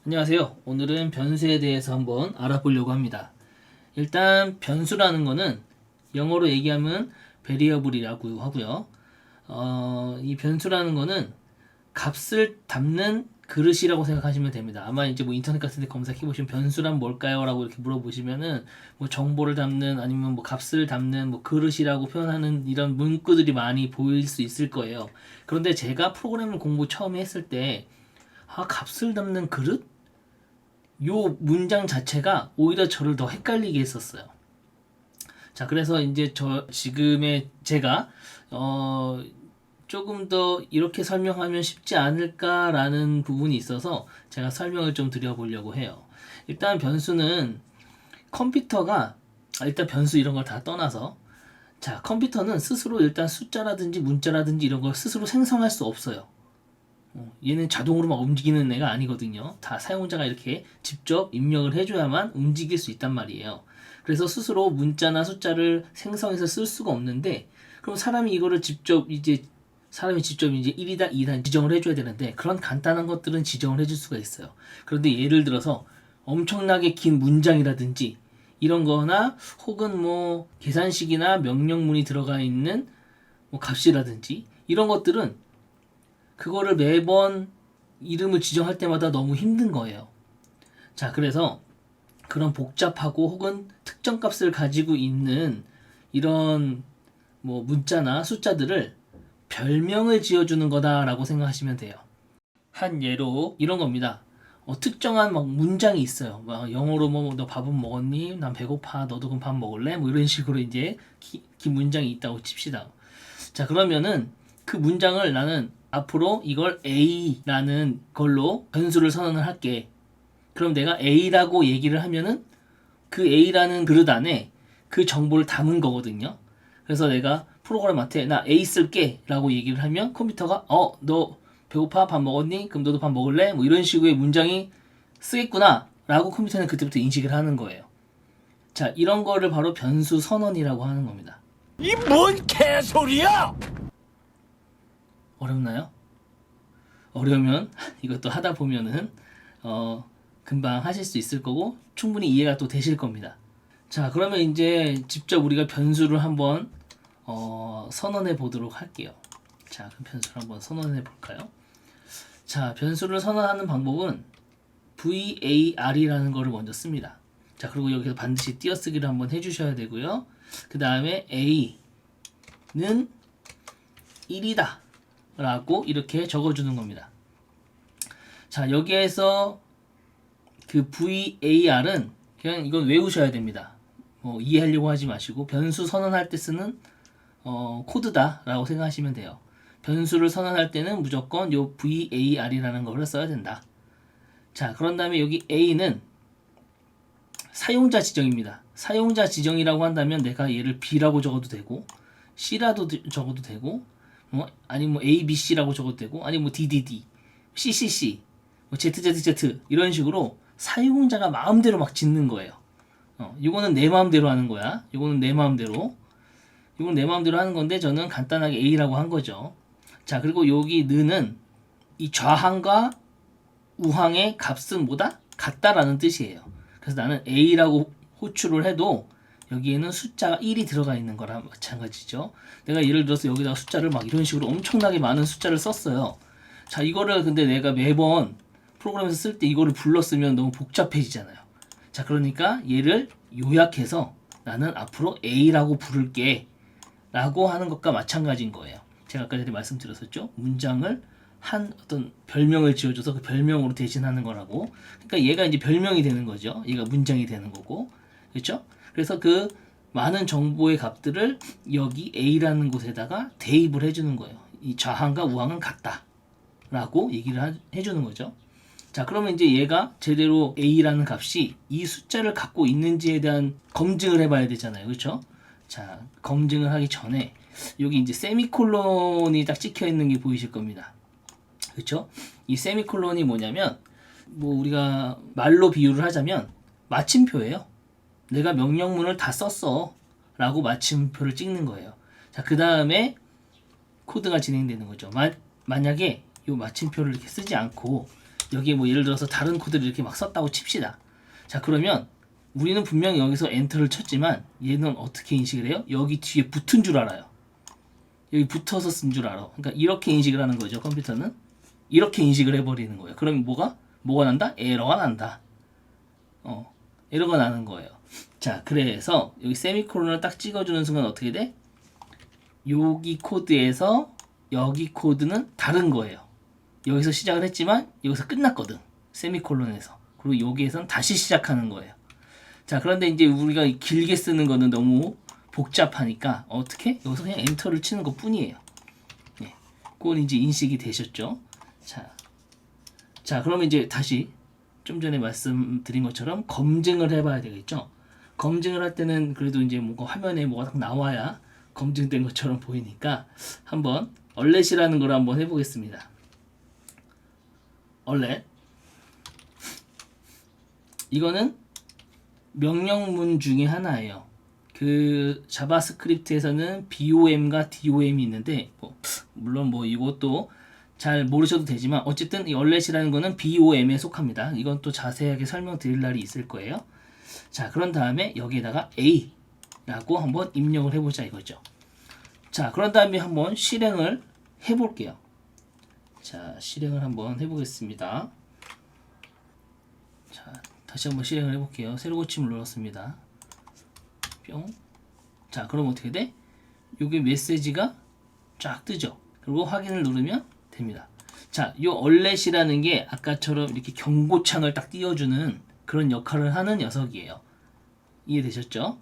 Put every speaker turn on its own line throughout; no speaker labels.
안녕하세요. 오늘은 변수에 대해서 한번 알아보려고 합니다. 일단 변수라는 거는 영어로 얘기하면 variable이라고 하고요. 이 변수라는 거는 값을 담는 그릇이라고 생각하시면 됩니다. 아마 이제 뭐 인터넷 같은 데 검색해 보시면 변수란 뭘까요? 라고 이렇게 물어보시면은 뭐 정보를 담는 아니면 뭐 값을 담는 뭐 그릇이라고 표현하는 이런 문구들이 많이 보일 수 있을 거예요. 그런데 제가 프로그램을 공부 처음 했을 때 값을 담는 그릇? 요 문장 자체가 오히려 저를 더 헷갈리게 했었어요. 자, 그래서 이제 지금의 제가 조금 더 이렇게 설명하면 쉽지 않을까라는 부분이 있어서 제가 설명을 좀 드려보려고 해요. 일단 변수는 컴퓨터가 일단 변수 이런 걸 다 떠나서 자, 컴퓨터는 스스로 일단 숫자라든지 문자라든지 이런 걸 스스로 생성할 수 없어요. 얘는 자동으로 막 움직이는 애가 아니거든요. 다 사용자가 이렇게 직접 입력을 해줘야만 움직일 수 있단 말이에요. 그래서 스스로 문자나 숫자를 생성해서 쓸 수가 없는데, 그럼 사람이 이거를 직접 이제 1이다, 2다 지정을 해줘야 되는데, 그런 간단한 것들은 지정을 해줄 수가 있어요. 그런데 예를 들어서 엄청나게 긴 문장이라든지 이런 거나 혹은 뭐 계산식이나 명령문이 들어가 있는 뭐 값이라든지 이런 것들은 그거를 매번 이름을 지정할 때마다 너무 힘든 거예요. 자, 그래서 그런 복잡하고 혹은 특정 값을 가지고 있는 이런 뭐 문자나 숫자들을 별명을 지어주는 거다라고 생각하시면 돼요. 한 예로 이런 겁니다. 특정한 막 문장이 있어요. 막 영어로 뭐 너 밥은 먹었니? 난 배고파. 너도 그럼 밥 먹을래? 뭐 이런 식으로 이제 긴 문장이 있다고 칩시다. 자, 그러면은 그 문장을 나는 앞으로 이걸 A라는 걸로 변수를 선언을 할게. 그럼 내가 A라고 얘기를 하면은 그 A라는 그릇 안에 그 정보를 담은 거거든요. 그래서 내가 프로그램한테 나 A 쓸게 라고 얘기를 하면 컴퓨터가 너 배고파? 밥 먹었니? 그럼 너도 밥 먹을래? 뭐 이런 식의 문장이 쓰겠구나 라고 컴퓨터는 그때부터 인식을 하는 거예요. 자, 이런 거를 바로 변수 선언이라고 하는 겁니다.
이 뭔 개소리야!
어렵나요? 어려우면 이것도 하다 보면은 금방 하실 수 있을 거고 충분히 이해가 또 되실 겁니다. 자, 그러면 이제 직접 우리가 변수를 한번 선언해 보도록 할게요. 자, 그럼 변수를 한번 선언해 볼까요? 자, 변수를 선언하는 방법은 var이라는 거를 먼저 씁니다. 자, 그리고 여기서 반드시 띄어쓰기를 한번 해주셔야 되고요. 그 다음에 a는 1이다 라고 이렇게 적어주는 겁니다. 자, 여기에서 그 var은 그냥 이건 외우셔야 됩니다. 이해하려고 하지 마시고 변수 선언할 때 쓰는 코드다 라고 생각하시면 돼요. 변수를 선언할 때는 무조건 요 var이라는 거를 써야 된다. 자, 그런 다음에 여기 a는 사용자 지정입니다. 사용자 지정이라고 한다면 내가 얘를 b라고 적어도 되고 c라도 적어도 되고 아니면 뭐 abc라고 적어도 되고 아니면 뭐 ddd, ccc, 뭐 zzz 이런 식으로 사용자가 마음대로 막 짓는 거예요. 이거는 내 마음대로 하는 거야. 이거는 내 마음대로. 이건 내 마음대로 하는 건데 저는 간단하게 a라고 한 거죠. 자, 그리고 여기 는은 이 좌항과 우항의 값은 뭐다? 같다라는 뜻이에요. 그래서 나는 a라고 호출을 해도 여기에는 숫자가 1이 들어가 있는 거랑 마찬가지죠. 내가 예를 들어서 여기다가 숫자를 막 이런 식으로 엄청나게 많은 숫자를 썼어요. 자, 이거를 근데 내가 매번 프로그램에서 쓸 때 이거를 불렀으면 너무 복잡해지잖아요. 자, 그러니까 얘를 요약해서 나는 앞으로 A라고 부를게 라고 하는 것과 마찬가지인 거예요. 제가 아까 전에 말씀드렸었죠. 문장을 한 어떤 별명을 지어줘서 그 별명으로 대신하는 거라고. 그러니까 얘가 이제 별명이 되는 거죠. 얘가 문장이 되는 거고. 그렇죠? 그래서 그 많은 정보의 값들을 여기 A라는 곳에다가 대입을 해주는 거예요. 이 좌항과 우항은 같다 라고 얘기를 해주는 거죠. 자, 그러면 이제 얘가 제대로 A라는 값이 이 숫자를 갖고 있는지에 대한 검증을 해봐야 되잖아요. 그렇죠? 자, 검증을 하기 전에 여기 이제 세미콜론이 딱 찍혀 있는 게 보이실 겁니다. 그렇죠? 이 세미콜론이 뭐냐면 뭐 우리가 말로 비유를 하자면 마침표예요. 내가 명령문을 다 썼어 라고 마침표를 찍는 거예요. 자, 그 다음에 코드가 진행되는 거죠. 만약에 이 마침표를 이렇게 쓰지 않고 여기에 뭐 예를 들어서 다른 코드를 이렇게 막 썼다고 칩시다. 자, 그러면 우리는 분명히 여기서 엔터를 쳤지만 얘는 어떻게 인식을 해요? 여기 뒤에 붙은 줄 알아요. 여기 붙어서 쓴 줄 알아. 그러니까 이렇게 인식을 하는 거죠. 컴퓨터는 이렇게 인식을 해버리는 거예요. 그러면 뭐가 난다? 에러가 난다. 에러가 나는 거예요. 자, 그래서 여기 세미콜론을 딱 찍어주는 순간 어떻게 돼? 여기 코드에서 여기 코드는 다른 거예요. 여기서 시작을 했지만 여기서 끝났거든. 세미콜론에서. 그리고 여기에서는 다시 시작하는 거예요. 자, 그런데 이제 우리가 길게 쓰는 거는 너무 복잡하니까 어떻게? 여기서 그냥 엔터를 치는 것 뿐이에요. 네. 그건 이제 인식이 되셨죠? 자, 그러면 이제 다시 좀 전에 말씀드린 것처럼 검증을 해봐야 되겠죠? 검증을 할 때는 그래도 이제 뭔가 화면에 뭐가 딱 나와야 검증된 것처럼 보이니까 한번 얼렛이라는 걸 한번 해보겠습니다. 얼렛. 이거는 명령문 중에 하나예요. 그 자바스크립트에서는 BOM과 DOM이 있는데 물론 뭐 이것도 잘 모르셔도 되지만 어쨌든 이 얼렛이라는 거는 BOM에 속합니다. 이건 또 자세하게 설명드릴 날이 있을 거예요. 자, 그런 다음에 여기에다가 A라고 한번 입력을 해보자 이거죠. 자, 그런 다음에 한번 실행을 해볼게요. 자, 실행을 한번 해보겠습니다. 자, 다시 한번 실행을 해볼게요. 새로 고침을 눌렀습니다. 뿅. 자, 그럼 어떻게 돼? 요게 메시지가 쫙 뜨죠. 그리고 확인을 누르면 됩니다. 자, 요 얼렛이라는 게 아까처럼 이렇게 경고창을 딱 띄워주는 그런 역할을 하는 녀석이에요. 이해되셨죠?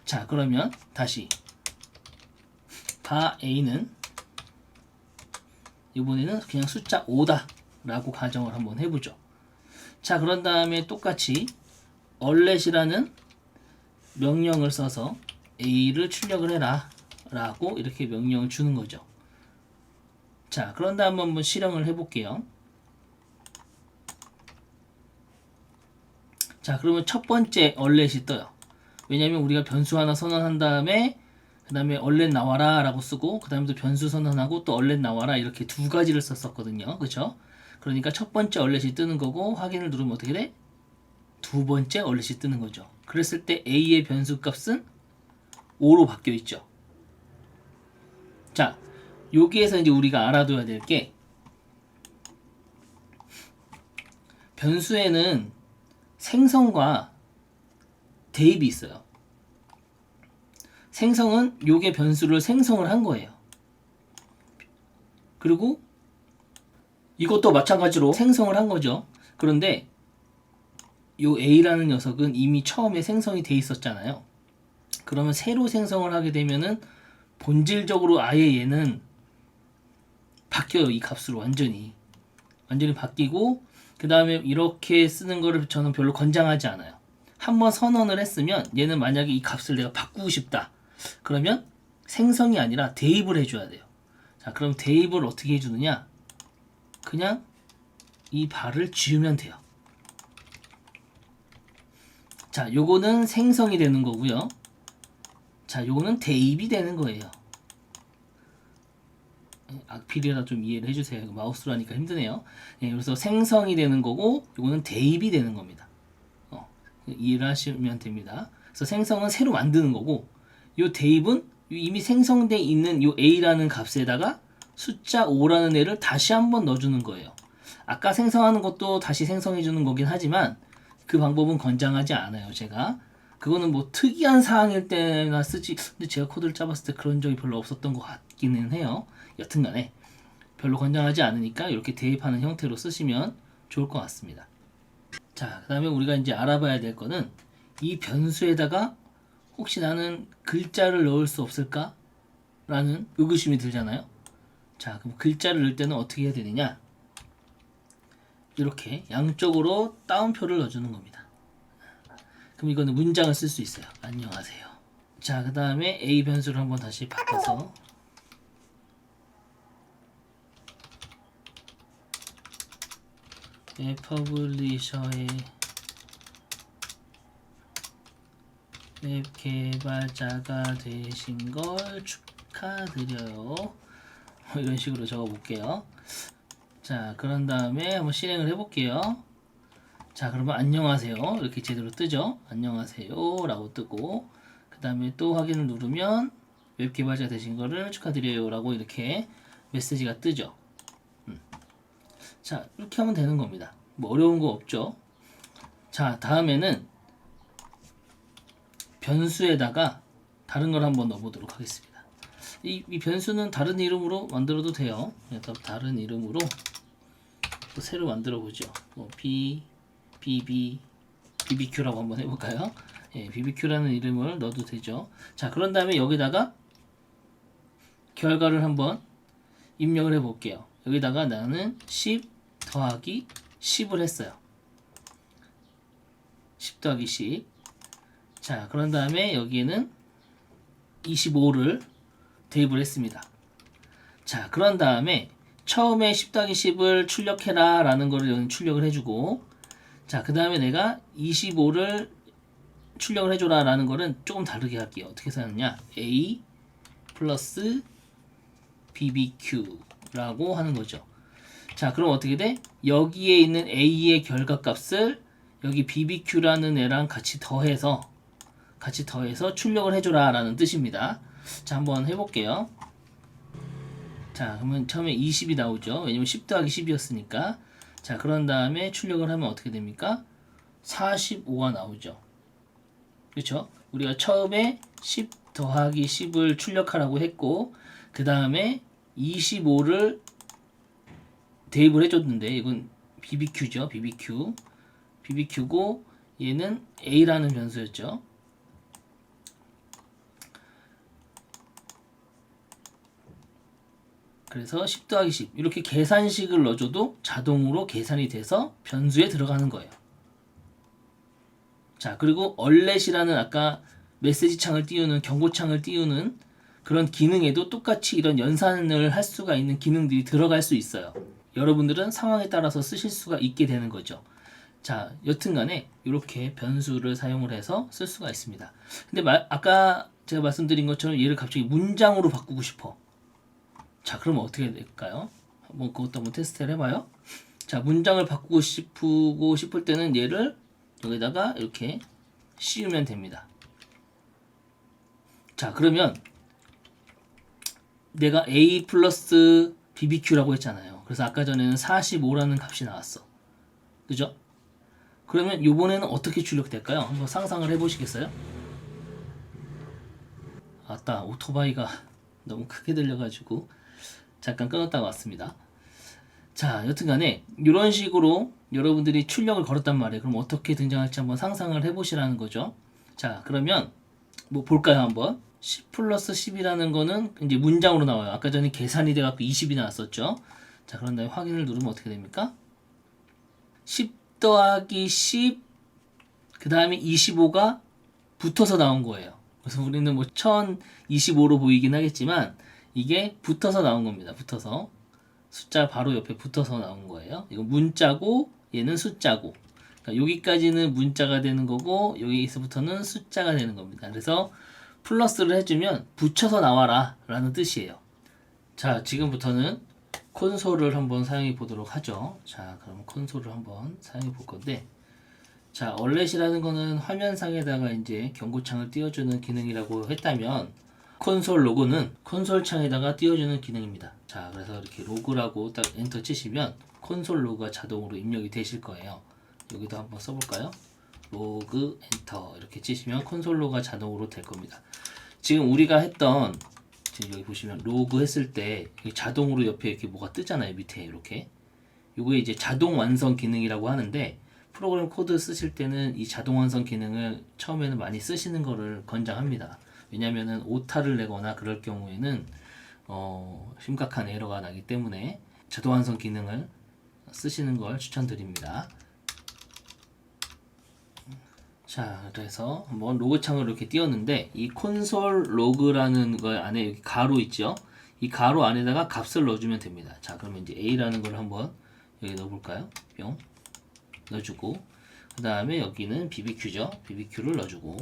자, 그러면 다시 바 A는 이번에는 그냥 숫자 5다 라고 가정을 한번 해보죠. 자, 그런 다음에 똑같이 얼렛이라는 명령을 써서 A를 출력을 해라 라고 이렇게 명령을 주는 거죠. 자, 그런 다음 한번 실행을 해볼게요. 자, 그러면 첫 번째 얼렛이 떠요. 왜냐면 우리가 변수 하나 선언한 다음에 그 다음에 얼렛 나와라 라고 쓰고 그 다음에 또 변수 선언하고 또 얼렛 나와라 이렇게 두 가지를 썼었거든요. 그쵸? 그러니까 첫 번째 얼렛이 뜨는 거고 확인을 누르면 어떻게 돼? 두 번째 얼렛이 뜨는 거죠. 그랬을 때 A의 변수 값은 5로 바뀌어 있죠. 자, 여기에서 이제 우리가 알아둬야 될 게 변수에는 생성과 대입이 있어요. 생성은 요게 변수를 생성을 한 거예요. 그리고 이것도 마찬가지로 생성을 한 거죠. 그런데 요 A라는 녀석은 이미 처음에 생성이 돼 있었잖아요. 그러면 새로 생성을 하게 되면은 본질적으로 아예 얘는 바뀌어요. 이 값으로 완전히 바뀌고 그 다음에 이렇게 쓰는 거를 저는 별로 권장하지 않아요. 한번 선언을 했으면 얘는 만약에 이 값을 내가 바꾸고 싶다. 그러면 생성이 아니라 대입을 해줘야 돼요. 자, 그럼 대입을 어떻게 해주느냐? 그냥 이 발을 지우면 돼요. 자, 요거는 생성이 되는 거고요. 자, 요거는 대입이 되는 거예요. 악필이라 좀 이해를 해주세요. 마우스로 하니까 힘드네요. 예, 그래서 생성이 되는 거고 요거는 대입이 되는 겁니다. 이해를 하시면 됩니다. 그래서 생성은 새로 만드는 거고 요 대입은 이미 생성되어 있는 요 A라는 값에다가 숫자 5라는 애를 다시 한번 넣어주는 거예요. 아까 생성하는 것도 다시 생성해 주는 거긴 하지만 그 방법은 권장하지 않아요. 제가 그거는 뭐 특이한 사항일 때나 쓰지. 근데 제가 코드를 짜봤을 때 그런 적이 별로 없었던 것 같기는 해요. 여튼간에 별로 권장하지 않으니까 이렇게 대입하는 형태로 쓰시면 좋을 것 같습니다. 자, 그 다음에 우리가 이제 알아봐야 될 거는 이 변수에다가 혹시 나는 글자를 넣을 수 없을까? 라는 의구심이 들잖아요. 자, 그럼 글자를 넣을 때는 어떻게 해야 되느냐? 이렇게 양쪽으로 따옴표를 넣어주는 겁니다. 그럼 이거는 문장을 쓸 수 있어요. 안녕하세요. 자, 그 다음에 A 변수를 한번 다시 바꿔서 퍼블리셔의 웹 개발자가 되신 걸 축하드려요. 이런 식으로 적어 볼게요. 자, 그런 다음에 한번 실행을 해볼게요. 자, 그러면 안녕하세요. 이렇게 제대로 뜨죠? 안녕하세요. 라고 뜨고, 그 다음에 또 확인을 누르면 웹 개발자 되신 거를 축하드려요. 라고 이렇게 메시지가 뜨죠. 자, 이렇게 하면 되는 겁니다. 뭐 어려운 거 없죠? 자, 다음에는 변수에다가 다른 걸 한번 넣어보도록 하겠습니다. 이 변수는 다른 이름으로 만들어도 돼요. 다른 이름으로 또 새로 만들어 보죠. 뭐 BBQ라고 한번 해볼까요? 예, BBQ라는 이름을 넣어도 되죠. 자, 그런 다음에 여기다가 결과를 한번 입력을 해볼게요. 여기다가 나는 10 더하기 10을 했어요. 10 더하기 10. 자, 그런 다음에 여기에는 25를 대입을 했습니다. 자, 그런 다음에 처음에 10 더하기 10을 출력해라 라는 거를 여기 출력을 해주고, 자, 그 다음에 내가 25를 출력을 해줘라 라는 거는 조금 다르게 할게요. 어떻게 하느냐, A 플러스 BBQ라고 하는 거죠. 자, 그럼 어떻게 돼? 여기에 있는 A의 결과값을 여기 BBQ라는 애랑 같이 더해서 출력을 해줘라 라는 뜻입니다. 자, 한번 해볼게요. 자, 그러면 처음에 20이 나오죠. 왜냐면 10 더하기 10이었으니까. 자, 그런 다음에 출력을 하면 어떻게 됩니까? 45가 나오죠. 그렇죠? 우리가 처음에 10 더하기 10을 출력하라고 했고, 그 다음에 25를 대입을 해줬는데, 이건 BBQ죠. BBQ고 얘는 A라는 변수였죠. 그래서 10 더하기 10 이렇게 계산식을 넣어줘도 자동으로 계산이 돼서 변수에 들어가는 거예요. 자, 그리고 얼렛이라는 아까 메시지 창을 띄우는, 경고창을 띄우는 그런 기능에도 똑같이 이런 연산을 할 수가 있는 기능들이 들어갈 수 있어요. 여러분들은 상황에 따라서 쓰실 수가 있게 되는 거죠. 자, 여튼간에 이렇게 변수를 사용을 해서 쓸 수가 있습니다. 근데 아까 제가 말씀드린 것처럼 얘를 갑자기 문장으로 바꾸고 싶어. 자, 그러면 어떻게 될까요? 그것도 한번 테스트를 해봐요. 자, 문장을 바꾸고 싶을 때는 얘를 여기다가 이렇게 씌우면 됩니다. 자, 그러면 내가 A 플러스 BBQ라고 했잖아요. 그래서 아까 전에는 45라는 값이 나왔어. 그죠? 그러면 이번에는 어떻게 출력될까요? 한번 상상을 해보시겠어요? 아따, 오토바이가 너무 크게 들려가지고 잠깐 끊었다가 왔습니다. 자, 여튼간에 이런 식으로 여러분들이 출력을 걸었단 말이에요. 그럼 어떻게 등장할지 한번 상상을 해보시라는 거죠. 자, 그러면 뭐 볼까요? 한번 10 플러스 10이라는 거는 이제 문장으로 나와요. 아까 전에 계산이 돼갖고 20이 나왔었죠. 자, 그런 다음에 확인을 누르면 어떻게 됩니까? 10 더하기 10 그 다음에 25가 붙어서 나온 거예요. 그래서 우리는 뭐 1025로 보이긴 하겠지만 이게 붙어서 나온 겁니다. 붙어서 숫자 바로 옆에 붙어서 나온 거예요. 이거 문자고 얘는 숫자고, 그러니까 여기까지는 문자가 되는 거고 여기서부터는 숫자가 되는 겁니다. 그래서 플러스를 해주면 붙여서 나와라 라는 뜻이에요. 자, 지금부터는 콘솔을 한번 사용해 보도록 하죠. 자, 그럼 콘솔을 한번 사용해 볼 건데, 자, 얼렛이라는 거는 화면상에다가 이제 경고창을 띄워주는 기능이라고 했다면, 콘솔 로고는 콘솔 창에다가 띄워주는 기능입니다. 자, 그래서 이렇게 로그라고 딱 엔터 치시면 콘솔 로그가 자동으로 입력이 되실 거예요. 여기도 한번 써볼까요? 로그 엔터 이렇게 치시면 콘솔 로그가 자동으로 될 겁니다. 지금 우리가 했던, 지금 여기 보시면 로그 했을 때 자동으로 옆에 이렇게 뭐가 뜨잖아요. 밑에 이렇게. 이게 이제 자동 완성 기능이라고 하는데, 프로그램 코드 쓰실 때는 이 자동 완성 기능을 처음에는 많이 쓰시는 거를 권장합니다. 왜냐면은 오타를 내거나 그럴 경우에는 심각한 에러가 나기 때문에 자동 완성 기능을 쓰시는 걸 추천드립니다. 자, 그래서 한번 로그 창을 이렇게 띄웠는데, 이 콘솔 로그라는 거 안에 여기 가로 있죠? 이 가로 안에다가 값을 넣어주면 됩니다. 자, 그러면 이제 A라는 걸 한번 여기 넣어볼까요? 뿅 넣어주고, 그 다음에 여기는 BBQ죠? BBQ를 넣어주고.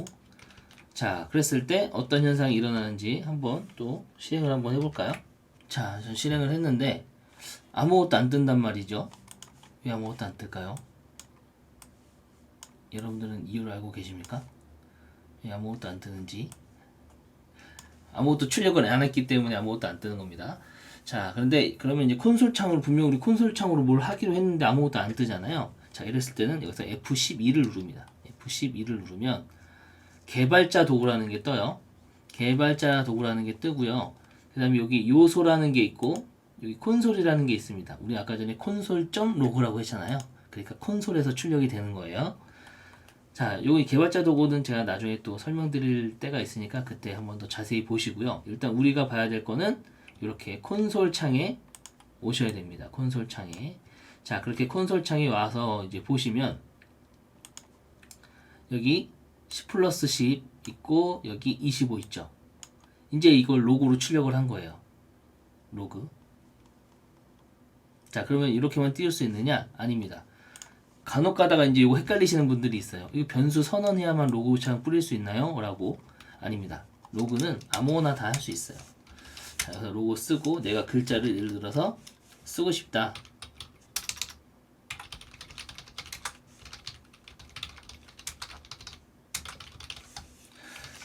자, 그랬을 때 어떤 현상이 일어나는지 한번 또 실행을 한번 해볼까요? 자, 전 실행을 했는데 아무것도 안 뜬단 말이죠. 왜 아무것도 안 뜰까요? 여러분들은 이유를 알고 계십니까? 왜 아무것도 안 뜨는지. 아무것도 출력을 안 했기 때문에 아무것도 안 뜨는 겁니다. 자, 그런데 그러면 이제 콘솔 창으로 분명 우리 콘솔 창으로 뭘 하기로 했는데 아무것도 안 뜨잖아요. 자, 이랬을 때는 여기서 F12를 누릅니다. F12를 누르면 개발자 도구라는 게 떠요. 개발자 도구라는 게 뜨고요. 그 다음에 여기 요소라는 게 있고 여기 콘솔이라는 게 있습니다. 우리 아까 전에 콘솔.로그라고 했잖아요. 그러니까 콘솔에서 출력이 되는 거예요. 자, 여기 개발자 도구는 제가 나중에 또 설명드릴 때가 있으니까 그때 한번 더 자세히 보시고요. 일단 우리가 봐야 될 거는 이렇게 콘솔 창에 오셔야 됩니다. 콘솔 창에. 자, 그렇게 콘솔 창에 와서 이제 보시면 여기 10 플러스 10 있고 여기 25 있죠. 이제 이걸 로그로 출력을 한 거예요. 로그. 자, 그러면 이렇게만 띄울 수 있느냐? 아닙니다. 간혹 가다가 이제 이거 헷갈리시는 분들이 있어요. 이거 변수 선언해야만 로그 창 뿌릴 수 있나요? 라고. 아닙니다. 로그는 아무거나 다 할 수 있어요. 자, 그래서 로고 쓰고 내가 글자를 예를 들어서 쓰고 싶다.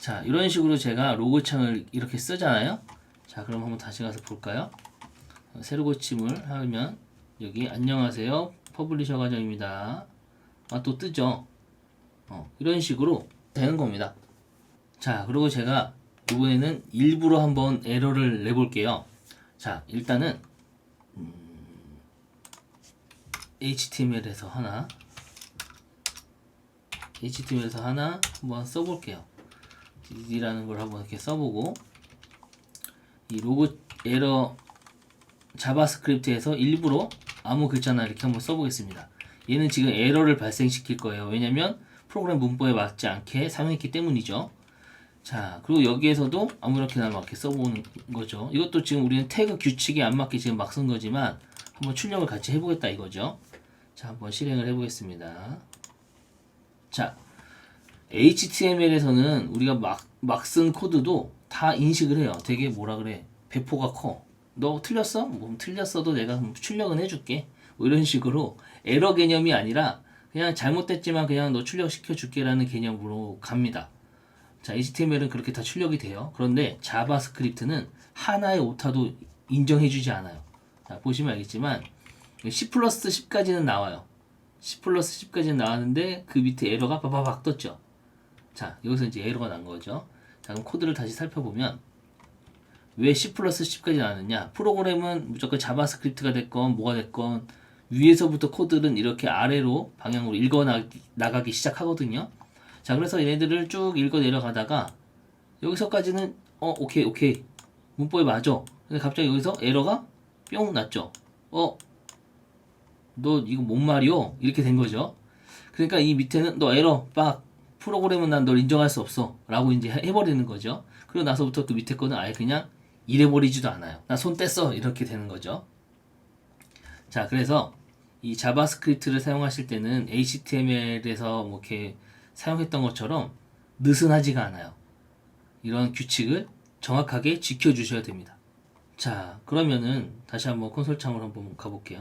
자, 이런 식으로 제가 로고 창을 이렇게 쓰잖아요. 자, 그럼 한번 다시 가서 볼까요? 새로 고침을 하면 여기 안녕하세요. 퍼블리셔 과정입니다. 아, 또 뜨죠. 이런 식으로 되는 겁니다. 자, 그리고 제가 이번에는 일부러 한번 에러를 내볼게요. 자, 일단은 HTML에서 하나 한번 써볼게요. dd라는 걸 한번 이렇게 써보고 이 로고 에러 자바스크립트에서 일부러 아무 글자나 이렇게 한번 써보겠습니다. 얘는 지금 에러를 발생시킬 거예요. 왜냐면 프로그램 문법에 맞지 않게 사용했기 때문이죠. 자, 그리고 여기에서도 아무렇게나 막 이렇게 써보는 거죠. 이것도 지금 우리는 태그 규칙에 안 맞게 지금 막 쓴 거지만 한번 출력을 같이 해보겠다 이거죠. 자, 한번 실행을 해보겠습니다. 자, HTML에서는 우리가 막 쓴 코드도 다 인식을 해요. 되게 뭐라 그래, 배포가 커. 너 틀렸어? 뭐 틀렸어도 내가 출력은 해줄게. 뭐 이런 식으로 에러 개념이 아니라 그냥 잘못됐지만 그냥 너 출력시켜 줄게라는 개념으로 갑니다. 자, HTML은 그렇게 다 출력이 돼요. 그런데 자바스크립트는 하나의 오타도 인정해주지 않아요. 자, 보시면 알겠지만 10 플러스 10까지는 나와요. 10 플러스 10까지는 나왔는데 그 밑에 에러가 빠바박 떴죠. 자, 여기서 이제 에러가 난 거죠. 자, 그럼 코드를 다시 살펴보면 왜 10 플러스 10까지 나왔느냐? 프로그램은 무조건 자바스크립트가 됐건 뭐가 됐건 위에서부터 코드는 이렇게 아래로 방향으로 읽어 나가기 시작하거든요. 자, 그래서 얘네들을 쭉 읽어 내려가다가 여기서까지는 오케이 문법에 맞아. 근데 갑자기 여기서 에러가 뿅 났죠. 너 이거 뭔 말이요? 이렇게 된 거죠. 그러니까 이 밑에는 너 에러 빡, 프로그램은 난 널 인정할 수 없어 라고 이제 해버리는 거죠. 그리고 나서부터 그 밑에 거는 아예 그냥 이래버리지도 않아요. 나 손 뗐어 이렇게 되는 거죠. 자, 그래서 이 자바스크립트를 사용하실 때는 HTML에서 뭐 이렇게 사용했던 것처럼 느슨하지가 않아요. 이런 규칙을 정확하게 지켜주셔야 됩니다. 자, 그러면은 다시 한번 콘솔 창으로 한번 가볼게요.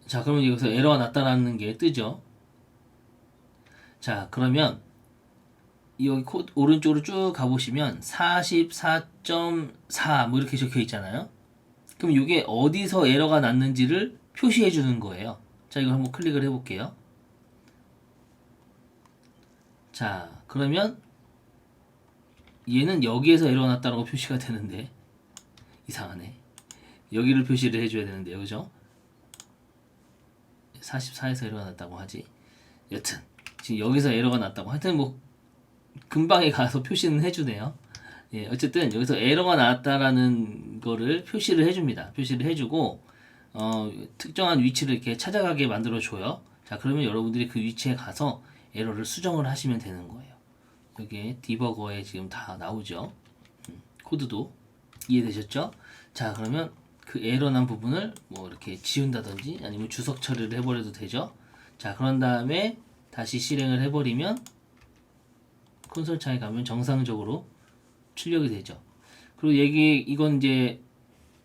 자, 그러면 여기서 에러가 났다라는 게 뜨죠. 자, 그러면 여기 코드 오른쪽으로 쭉 가보시면 44.4 뭐 이렇게 적혀 있잖아요. 그럼 이게 어디서 에러가 났는지를 표시해 주는 거예요. 자, 이거 한번 클릭을 해볼게요. 자, 그러면 얘는 여기에서 에러가 났다라고 표시가 되는데 이상하네. 여기를 표시를 해줘야 되는데 그죠? 44에서 에러가 났다고 하지. 여튼 지금 여기서 에러가 났다고 하여튼 뭐 금방에 가서 표시는 해주네요. 예, 어쨌든 여기서 에러가 나왔다라는 거를 표시를 해줍니다. 표시를 해주고 특정한 위치를 이렇게 찾아가게 만들어 줘요. 자, 그러면 여러분들이 그 위치에 가서 에러를 수정을 하시면 되는 거예요. 여기에 디버거에 지금 다 나오죠. 코드도 이해되셨죠? 자, 그러면 그 에러 난 부분을 뭐 이렇게 지운다든지 아니면 주석 처리를 해버려도 되죠. 자, 그런 다음에 다시 실행을 해버리면 콘솔 창에 가면 정상적으로 출력이 되죠. 그리고 이건 이제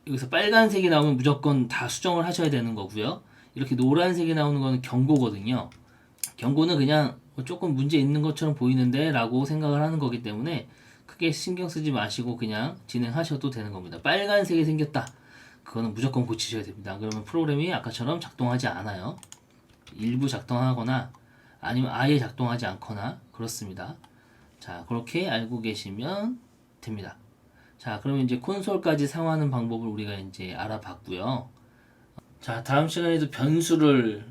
여기서 빨간색이 나오면 무조건 다 수정을 하셔야 되는 거고요. 이렇게 노란색이 나오는 거는 경고거든요. 경고는 그냥 조금 문제 있는 것처럼 보이는데 라고 생각을 하는 거기 때문에 크게 신경 쓰지 마시고 그냥 진행하셔도 되는 겁니다. 빨간색이 생겼다. 그거는 무조건 고치셔야 됩니다. 그러면 프로그램이 아까처럼 작동하지 않아요. 일부 작동하거나 아니면 아예 작동하지 않거나 그렇습니다. 자, 그렇게 알고 계시면 됩니다. 자, 그러면 이제 콘솔까지 사용하는 방법을 우리가 이제 알아봤고요. 자, 다음 시간에도 변수를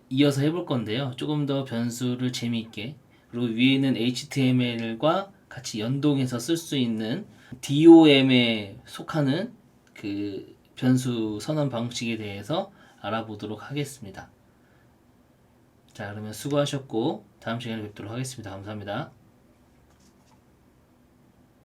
이어서 해볼 건데요. 조금 더 변수를 재미있게, 그리고 위에는 HTML과 같이 연동해서 쓸 수 있는 DOM에 속하는 그 변수 선언 방식에 대해서 알아보도록 하겠습니다. 자, 그러면 수고하셨고 다음 시간에 뵙도록 하겠습니다. 감사합니다.